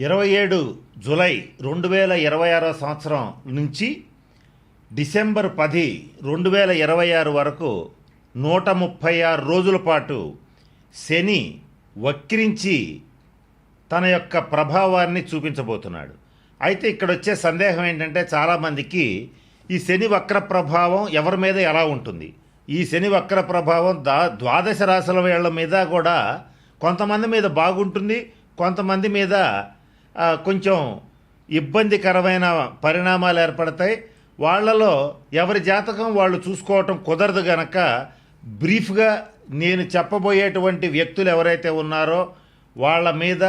27 July 2026 సంవత్సరం నుంచి December 10, 2026 వరకు 136 రోజుల పాటు శని వక్రించి తన యొక్క ప్రభావాన్ని చూపించబోతున్నాడు. అయితే ఇక్కడ వచ్చే సందేహం ఏంటంటే, చాలామందికి ఈ శని వక్ర ప్రభావం ఎవరి మీద ఎలా ఉంటుంది, ఈ శని వక్ర ప్రభావం ద్వాదశ రాశుల వాళ్ళ మీద కూడా కొంతమంది మీద బాగుంటుంది, కొంతమంది మీద కొంచెం ఇబ్బందికరమైన పరిణామాలు ఏర్పడతాయి. వాళ్ళలో ఎవరి జాతకం వాళ్ళు చూసుకోవటం కుదరదు గనక బ్రీఫ్గా నేను చెప్పబోయేటువంటి వ్యక్తులు ఎవరైతే ఉన్నారో వాళ్ళ మీద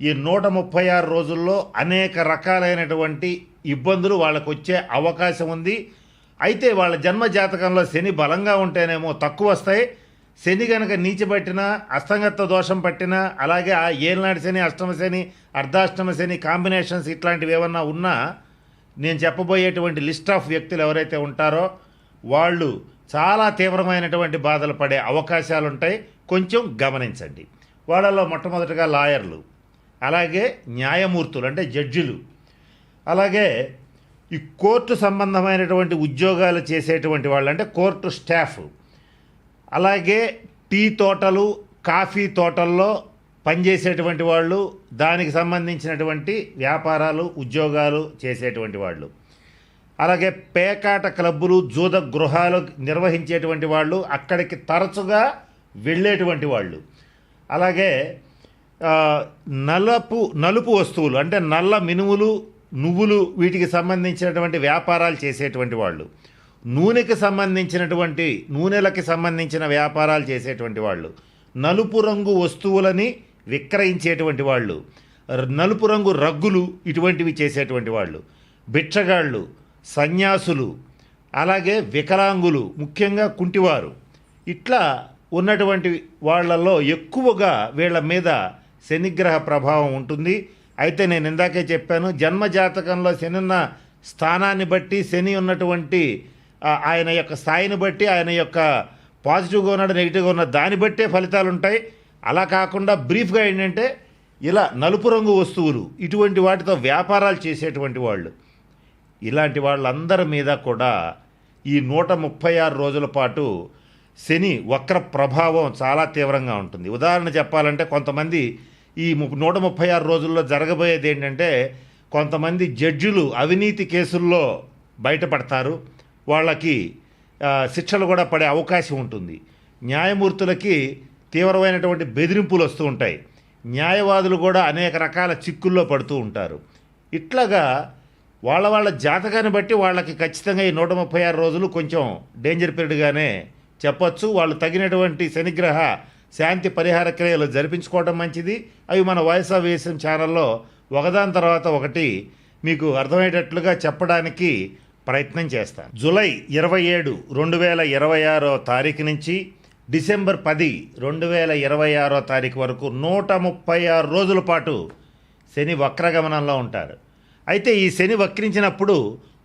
ఈ 136 రోజుల్లో అనేక రకాలైనటువంటి ఇబ్బందులు వాళ్ళకు వచ్చే అవకాశం ఉంది. అయితే వాళ్ళ జన్మ జాతకంలో శని బలంగా ఉంటేనేమో తక్కువ వస్తాయి. శని కనుక నీచబట్టినా, అస్తంగత్వ దోషం పట్టినా, అలాగే ఆ ఏలనాటి శని, అష్టమ శని, అర్ధాష్టమ శని కాంబినేషన్స్ ఇట్లాంటివి ఏమన్నా ఉన్నా నేను చెప్పబోయేటువంటి లిస్ట్ ఆఫ్ వ్యక్తులు ఎవరైతే ఉంటారో వాళ్ళు చాలా తీవ్రమైనటువంటి బాధలు పడే అవకాశాలు ఉంటాయి. కొంచెం గమనించండి. వాళ్ళలో మొట్టమొదటిగా లాయర్లు, అలాగే న్యాయమూర్తులు అంటే జడ్జిలు, అలాగే ఈ కోర్టు సంబంధమైనటువంటి ఉద్యోగాలు చేసేటువంటి వాళ్ళు అంటే కోర్టు స్టాఫ్, అలాగే టీ తోటలు, కాఫీ తోటల్లో పనిచేసేటువంటి వాళ్ళు, దానికి సంబంధించినటువంటి వ్యాపారాలు, ఉద్యోగాలు చేసేటువంటి వాళ్ళు, అలాగే పేకాట క్లబ్బులు, జూద గృహాలు నిర్వహించేటువంటి వాళ్ళు, అక్కడికి తరచుగా వెళ్ళేటువంటి వాళ్ళు, అలాగే నలుపు వస్తువులు అంటే నల్ల మినుములు, నువ్వులు వీటికి సంబంధించినటువంటి వ్యాపారాలు చేసేటువంటి వాళ్ళు, నూనెకి సంబంధించినటువంటి నూనెలకి సంబంధించిన వ్యాపారాలు చేసేటువంటి వాళ్ళు, నలుపు రంగు వస్తువులని విక్రయించేటువంటి వాళ్ళు, నలుపు రంగు రగ్గులు ఇటువంటివి చేసేటువంటి వాళ్ళు, బిచ్చగాళ్ళు, సన్యాసులు, అలాగే వికలాంగులు, ముఖ్యంగా కుంటివారు, ఇట్లా ఉన్నటువంటి వాళ్ళల్లో ఎక్కువగా వీళ్ళ మీద శనిగ్రహ ప్రభావం ఉంటుంది. అయితే నేను ఇందాకే చెప్పాను, జన్మజాతకంలో శని ఉన్న స్థానాన్ని బట్టి, శని ఉన్నటువంటి ఆయన యొక్క స్థాయిని బట్టి, ఆయన యొక్క పాజిటివ్గా ఉన్నాడు, నెగిటివ్గా ఉన్న దాన్ని బట్టే ఫలితాలు ఉంటాయి. అలా కాకుండా బ్రీఫ్గా ఏంటంటే, ఇలా నలుపు రంగు వస్తువులు ఇటువంటి వాటితో వ్యాపారాలు చేసేటువంటి వాళ్ళు, ఇలాంటి వాళ్ళందరి మీద కూడా ఈ 136 రోజుల పాటు శని వక్ర ప్రభావం చాలా తీవ్రంగా ఉంటుంది. ఉదాహరణ చెప్పాలంటే, కొంతమంది ఈ 136 రోజుల్లో జరగబోయేది ఏంటంటే, కొంతమంది జడ్జిలు అవినీతి కేసుల్లో బయటపడతారు, వాళ్ళకి శిక్షలు కూడా పడే అవకాశం ఉంటుంది. న్యాయమూర్తులకి తీవ్రమైనటువంటి బెదిరింపులు వస్తూ ఉంటాయి. న్యాయవాదులు కూడా అనేక రకాల చిక్కుల్లో పడుతూ ఉంటారు. ఇట్లాగా వాళ్ళ జాతకాన్ని బట్టి వాళ్ళకి ఖచ్చితంగా ఈ 136 రోజులు కొంచెం డేంజర్ పీరియడ్గానే చెప్పచ్చు. వాళ్ళు తగినటువంటి శనిగ్రహ శాంతి పరిహార క్రియలు జరిపించుకోవడం మంచిది. అవి మన వాయిస్ ఆఫ్ వేసం ఛానల్లో ఒకదాని తర్వాత ఒకటి మీకు అర్థమయ్యేటట్లుగా చెప్పడానికి ప్రయత్నం చేస్తాను. జూలై 27, 2026 తారీఖు నుంచి డిసెంబర్ 10, 2026 తారీఖు వరకు 136 రోజుల పాటు శని వక్రగమనంలో ఉంటారు. అయితే ఈ శని వక్రించినప్పుడు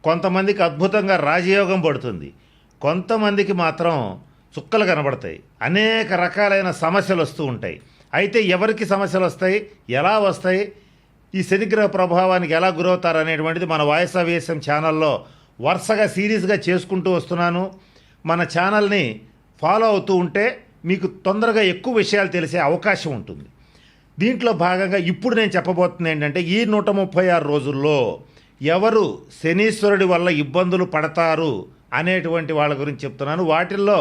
కొంతమందికి అద్భుతంగా రాజయోగం పడుతుంది, కొంతమందికి మాత్రం చుక్కలు కనబడతాయి, అనేక రకాలైన సమస్యలు వస్తూ ఉంటాయి. అయితే ఎవరికి సమస్యలు వస్తాయి, ఎలా వస్తాయి, ఈ శనిగ్రహ ప్రభావానికి ఎలా గురవుతారు అనేటువంటిది మన వాయిస్ ఆఫ్ వేసం ఛానల్లో వరుసగా సీరియస్గా చేసుకుంటూ వస్తున్నాను. మన ఛానల్ని ఫాలో అవుతూ ఉంటే మీకు తొందరగా ఎక్కువ విషయాలు తెలిసే అవకాశం ఉంటుంది. దీంట్లో భాగంగా ఇప్పుడు నేను చెప్పబోతుంది ఏంటంటే, ఈ 136 రోజుల్లో ఎవరు శనీశ్వరుడి వల్ల ఇబ్బందులు పడతారు అనేటువంటి వాళ్ళ గురించి చెప్తున్నాను. వాటిల్లో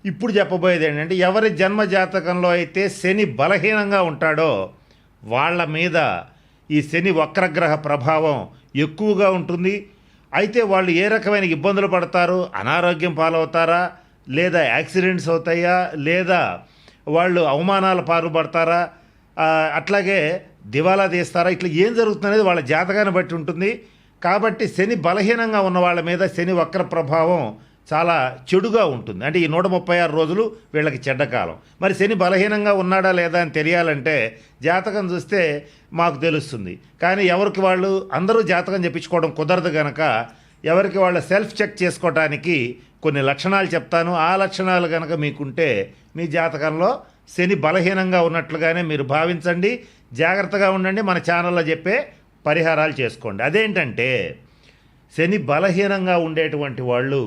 ఇప్పుడు చెప్పబోయేది ఏంటంటే, ఎవరి జన్మ జాతకంలో అయితే శని బలహీనంగా ఉంటాడో వాళ్ళ మీద ఈ శని వక్రగ్రహ ప్రభావం ఎక్కువగా ఉంటుంది. అయితే వాళ్ళు ఏ రకమైన ఇబ్బందులు పడతారు, అనారోగ్యం పాలవుతారా, లేదా యాక్సిడెంట్స్ అవుతాయా, లేదా వాళ్ళు అవమానాల పాల్పడతారా, అట్లాగే దివాలా తీస్తారా, ఇట్లా ఏం జరుగుతుందనేది వాళ్ళ జాతకాన్ని బట్టి ఉంటుంది. కాబట్టి శని బలహీనంగా ఉన్న వాళ్ళ మీద శని వక్ర ప్రభావం చాలా చెడుగా ఉంటుంది. అంటే ఈ 136 రోజులు వీళ్ళకి చెడ్డకాలం. మరి శని బలహీనంగా ఉన్నాడా లేదా అని తెలియాలంటే జాతకం చూస్తే మాకు తెలుస్తుంది. కానీ ఎవరికి వాళ్ళు అందరూ జాతకం చెప్పించుకోవడం కుదరదు కనుక ఎవరికి వాళ్ళ సెల్ఫ్ చెక్ చేసుకోవడానికి కొన్ని లక్షణాలు చెప్తాను. ఆ లక్షణాలు కనుక మీకుంటే మీ జాతకంలో శని బలహీనంగా ఉన్నట్లుగానే మీరు భావించండి. జాగ్రత్తగా ఉండండి. మన ఛానల్లో చెప్పే పరిహారాలు చేసుకోండి. అదేంటంటే శని బలహీనంగా ఉండేటువంటి వాళ్ళు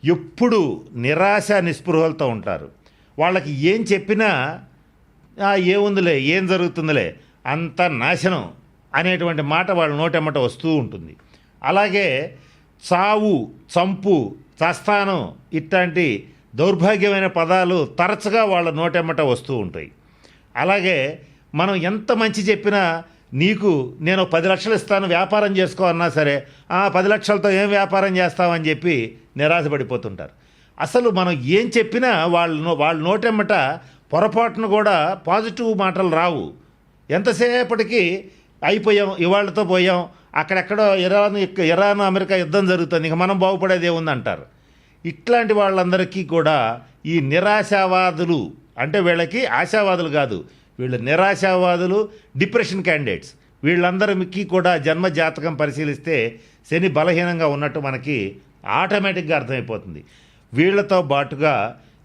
ఎప్పుడు నిరాశ నిస్పృహలతో ఉంటారు. వాళ్ళకి ఏం చెప్పినా ఏముందిలే, ఏం జరుగుతుందిలే, అంత నాశనం అనేటువంటి మాట వాళ్ళ నోటెమ్మట వస్తూ ఉంటుంది. అలాగే చావు, చంపు, చస్తాను ఇట్లాంటి దౌర్భాగ్యమైన పదాలు తరచుగా వాళ్ళ నోటెమ్మట వస్తూ ఉంటాయి. అలాగే మనం ఎంత మంచి చెప్పినా నీకు నేను 10 లక్షలు ఇస్తాను వ్యాపారం చేసుకో అన్నా సరే 10 లక్షలతో ఏం వ్యాపారం చేస్తామని చెప్పి నిరాశపడిపోతుంటారు. అసలు మనం ఏం చెప్పినా వాళ్ళ నోటెమ్మట పొరపాటును కూడా పాజిటివ్ మాటలు రావు. ఎంతసేపటికి అయిపోయాం, ఇవాళతో పోయాం, అక్కడెక్కడో ఇరాన్ అమెరికా యుద్ధం జరుగుతుంది, ఇక మనం బాగుపడేది ఏముందంటారు. ఇట్లాంటి వాళ్ళందరికీ కూడా ఈ నిరాశావాదులు, అంటే వీళ్ళకి ఆశావాదులు కాదు, వీళ్ళు నిరాశావాదులు, డిప్రెషన్ క్యాండిడేట్స్, వీళ్ళందరికీ కూడా జన్మ జాతకం పరిశీలిస్తే శని బలహీనంగా ఉన్నట్టు మనకి ఆటోమేటిక్గా అర్థమైపోతుంది. వీళ్లతో బాటుగా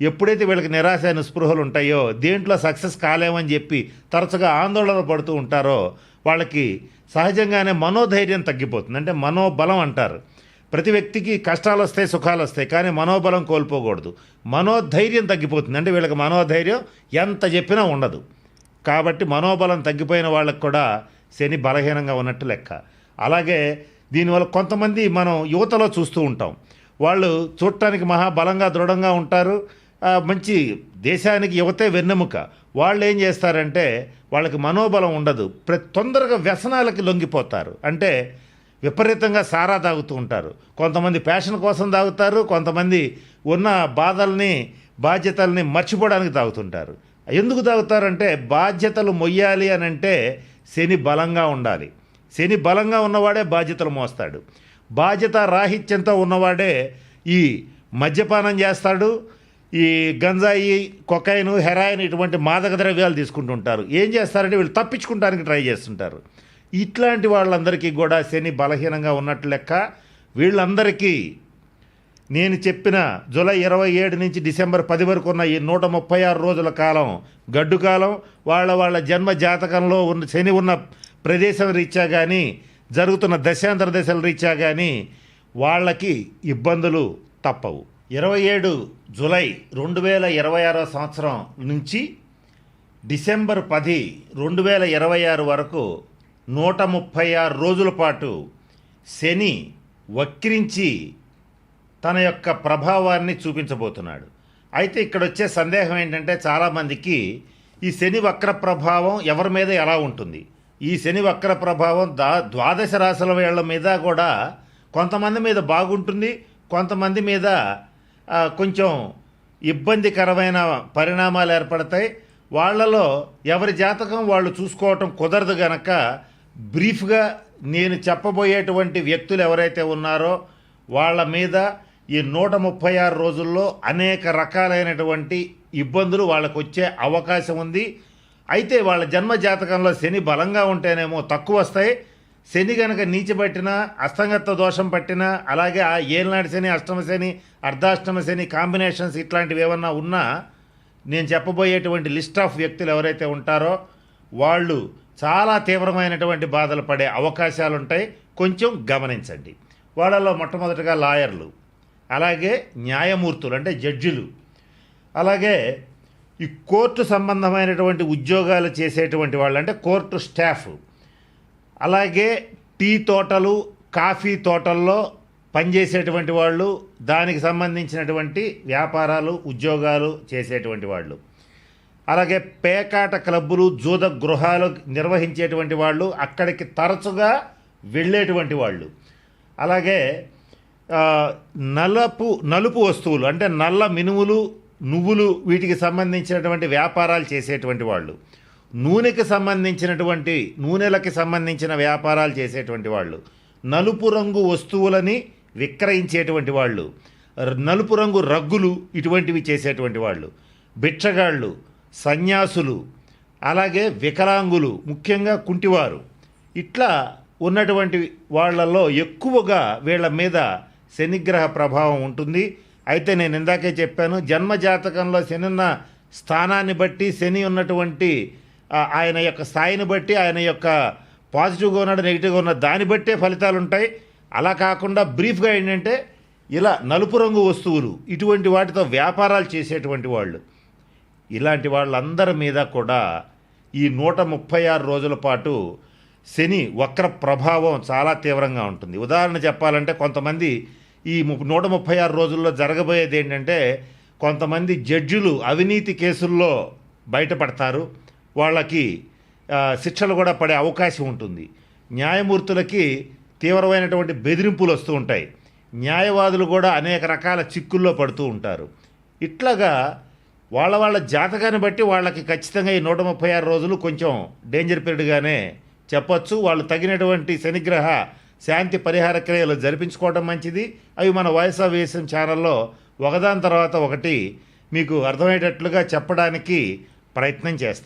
ఎప్పుడైతే వీళ్ళకి నిరాశ నిస్పృహలు ఉంటాయో, దేంట్లో సక్సెస్ కాలేమని చెప్పి తరచుగా ఆందోళన పడుతూ ఉంటారో, వాళ్ళకి సహజంగానే మనోధైర్యం తగ్గిపోతుంది. అంటే మనోబలం అంటారు. ప్రతి వ్యక్తికి కష్టాలు వస్తాయి, సుఖాలు వస్తాయి, కానీ మనోబలం కోల్పోకూడదు. మనోధైర్యం తగ్గిపోతుంది. అంటే వీళ్ళకి మనోధైర్యం ఎంత చెప్పినా ఉండదు. కాబట్టి మనోబలం తగ్గిపోయిన వాళ్ళకు కూడా శని బలహీనంగా ఉన్నట్టు లెక్క. అలాగే దీనివల్ల కొంతమంది మనం యువతలో చూస్తూ ఉంటాం. వాళ్ళు చూడటానికి మహాబలంగా దృఢంగా ఉంటారు, మంచి దేశానికి యువతే వెన్నెముక. వాళ్ళు ఏం చేస్తారంటే వాళ్ళకి మనోబలం ఉండదు, తొందరగా వ్యసనాలకి లొంగిపోతారు. అంటే విపరీతంగా సారా తాగుతూ ఉంటారు. కొంతమంది ప్యాషన్ కోసం తాగుతారు, కొంతమంది ఉన్న బాధల్ని బాధ్యతల్ని మర్చిపోవడానికి తాగుతుంటారు. ఎందుకు తాగుతారంటే బాధ్యతలు మొయ్యాలి అని అంటే శని బలంగా ఉండాలి. శని బలంగా ఉన్నవాడే బాధ్యతలు మోస్తాడు. బాధ్యత రాహిత్యంతో ఉన్నవాడే ఈ మద్యపానం చేస్తాడు, ఈ గంజాయి, కొకైన్, హెరాయిన్ ఇటువంటి మాదక ద్రవ్యాలు తీసుకుంటుంటారు. ఏం చేస్తారంటే వీళ్ళు తప్పించుకుంటానికి ట్రై చేస్తుంటారు. ఇట్లాంటి వాళ్ళందరికీ కూడా శని బలహీనంగా ఉన్నట్టు లెక్క. వీళ్ళందరికీ నేను చెప్పిన జూలై 27 నుంచి డిసెంబర్ 10 వరకు ఉన్న ఈ 136 రోజుల కాలం గడ్డు కాలం. వాళ్ళ జన్మ జాతకంలో ఉన్న శని ఉన్న ప్రదేశం రీత్యా కానీ, జరుగుతున్న దశాంతర దశల రీత్యా కానీ వాళ్ళకి ఇబ్బందులు తప్పవు. 27 జూలై 2026 సంవత్సరం నుంచి డిసెంబర్ 10, 2026 వరకు 136 రోజుల పాటు శని వక్రించి తన యొక్క ప్రభావాన్ని చూపించబోతున్నాడు. అయితే ఇక్కడ వచ్చే సందేహం ఏంటంటే చాలామందికి ఈ శని వక్ర ప్రభావం ఎవరి మీద ఎలా ఉంటుంది, ఈ శని వక్ర ప్రభావం ద్వాదశ రాశుల వాళ్ళ మీద కూడా కొంతమంది మీద బాగుంటుంది, కొంతమంది మీద కొంచెం ఇబ్బందికరమైన పరిణామాలు ఏర్పడతాయి. వాళ్ళలో ఎవరి జాతకం వాళ్ళు చూసుకోవటం కుదరదు గనక బ్రీఫ్గా నేను చెప్పబోయేటువంటి వ్యక్తులు ఎవరైతే ఉన్నారో వాళ్ళ మీద ఈ 136 రోజుల్లో అనేక రకాలైనటువంటి ఇబ్బందులు వాళ్ళకు వచ్చే అవకాశం ఉంది. అయితే వాళ్ళ జన్మ జాతకంలో శని బలంగా ఉంటేనేమో తక్కువ వస్తాయి. శని కనుక నీచబట్టినా, అస్తంగత్వ దోషం పట్టినా, అలాగే ఆ ఏలినాటి శని, అష్టమ శని, అర్ధాష్టమ శని కాంబినేషన్స్ ఇట్లాంటివి ఏమన్నా ఉన్నా నేను చెప్పబోయేటువంటి లిస్ట్ ఆఫ్ వ్యక్తులు ఎవరైతే ఉంటారో వాళ్ళు చాలా తీవ్రమైనటువంటి బాధలు పడే అవకాశాలు ఉంటాయి. కొంచెం గమనించండి. వాళ్ళలో మొట్టమొదటిగా లాయర్లు, అలాగే న్యాయమూర్తులు అంటే జడ్జిలు, అలాగే ఈ కోర్టు సంబంధమైనటువంటి ఉద్యోగాలు చేసేటువంటి వాళ్ళు అంటే కోర్టు స్టాఫ్, అలాగే టీ తోటలు, కాఫీ తోటల్లో పనిచేసేటువంటి వాళ్ళు, దానికి సంబంధించినటువంటి వ్యాపారాలు, ఉద్యోగాలు చేసేటువంటి వాళ్ళు, అలాగే పేకాట క్లబ్బులు, జూద గృహాలు నిర్వహించేటువంటి వాళ్ళు, అక్కడికి తరచుగా వెళ్ళేటువంటి వాళ్ళు, అలాగే నలుపు వస్తువులు అంటే నల్ల మినుములు, నువ్వులు వీటికి సంబంధించినటువంటి వ్యాపారాలు చేసేటువంటి వాళ్ళు, నూనెకి సంబంధించినటువంటి నూనెలకి సంబంధించిన వ్యాపారాలు చేసేటువంటి వాళ్ళు, నలుపు రంగు వస్తువులని విక్రయించేటువంటి వాళ్ళు, నలుపు రంగు రగ్గులు ఇటువంటివి చేసేటువంటి వాళ్ళు, బిచ్చగాళ్ళు, సన్యాసులు, అలాగే వికలాంగులు, ముఖ్యంగా కుంటివారు, ఇట్లా ఉన్నటువంటి వాళ్ళల్లో ఎక్కువగా వీళ్ళ మీద శనిగ్రహ ప్రభావం ఉంటుంది. అయితే నేను ఇందాకే చెప్పాను, జన్మ జాతకంలో శని ఉన్న స్థానాన్ని బట్టి, శని ఉన్నటువంటి ఆయన యొక్క స్థాయిని బట్టి, ఆయన యొక్క పాజిటివ్గా ఉన్నాడు, నెగిటివ్గా ఉన్నాడు దాన్ని బట్టే ఫలితాలు ఉంటాయి. అలా కాకుండా బ్రీఫ్గా ఏంటంటే ఇలా నలుపు రంగు వస్తువులు ఇటువంటి వాటితో వ్యాపారాలు చేసేటువంటి వాళ్ళు, ఇలాంటి వాళ్ళందరి మీద కూడా ఈ 136 రోజుల పాటు శని వక్ర ప్రభావం చాలా తీవ్రంగా ఉంటుంది. ఉదాహరణ చెప్పాలంటే కొంతమంది ఈ 136 రోజుల్లో జరగబోయేది ఏంటంటే, కొంతమంది జడ్జిలు అవినీతి కేసుల్లో బయటపడతారు, వాళ్ళకి శిక్షలు కూడా పడే అవకాశం ఉంటుంది. న్యాయమూర్తులకి తీవ్రమైనటువంటి బెదిరింపులు వస్తూ ఉంటాయి, న్యాయవాదులు కూడా అనేక రకాల చిక్కుల్లో పడుతూ ఉంటారు. ఇట్లాగా వాళ్ళ జాతకాన్ని బట్టి వాళ్ళకి ఖచ్చితంగా ఈ 136 రోజులు కొంచెం డేంజర్ పీరియడ్గానే చెప్పొచ్చు. వాళ్ళు తగినటువంటి శనిగ్రహ శాంతి పరిహార క్రియలు జరిపించుకోవడం మంచిది. అవి మన వాయిస్ ఆఫ్ వేసం ఛానల్లో ఒకదాని తర్వాత ఒకటి మీకు అర్థమయ్యేటట్లుగా చెప్పడానికి ప్రయత్నం చేస్తాను.